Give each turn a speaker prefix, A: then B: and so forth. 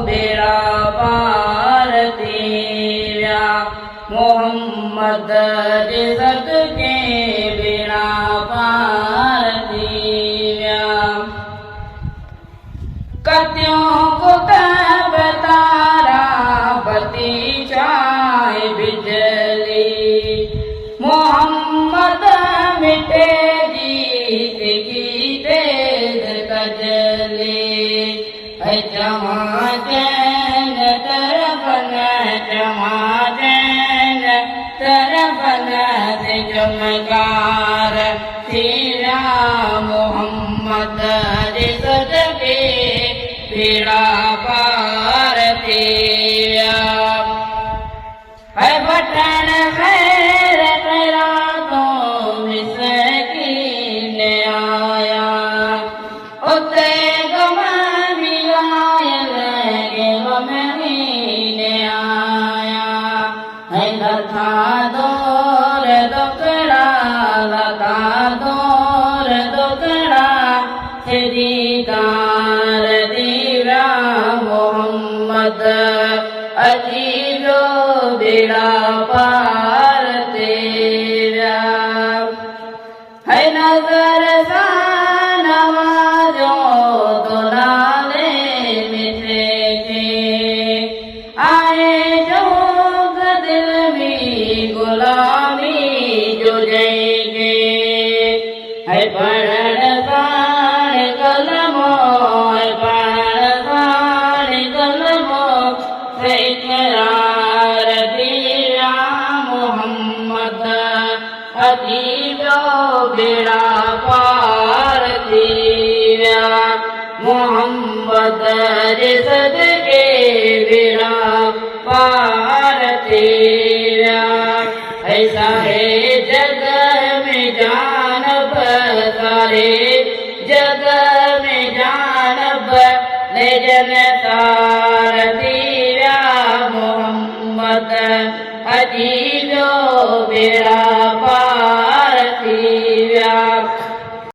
A: बेड़ा पार थी विया मोहम्मद जे सदके बेड़ा पार थी विया कतियों को तब तारा बती चाहे बिजली मोहम्मद मिटे जीत की तेज कजली है जमा जैन तरफन जमा जैन तरफन से चमकार तेरा मोहम्मद जे सदके बेड़ा पार थी विया है बटन खैर करा तो मिसकीन आया उते गम मिलायल के गमहीन आया है लथा दौर दुकड़ा लता दौर दुकड़ा दीदार दीवा मोहम्मद अजीजो बेड़ा पार तेरा है नजर सा नवाजो तो नाले मिटे के आए जो दिल में गुलामी जो जाएंगे है पढ़न साण कलमो है पढ़न साण कलमो से इकरार दिया मोहम्मद अजीबो बेड़ा पार थी विया मोहम्मद जे सदके बेड़ा पार थी विया ऐसा है जग में जानब सारे जग में जानब ले जनता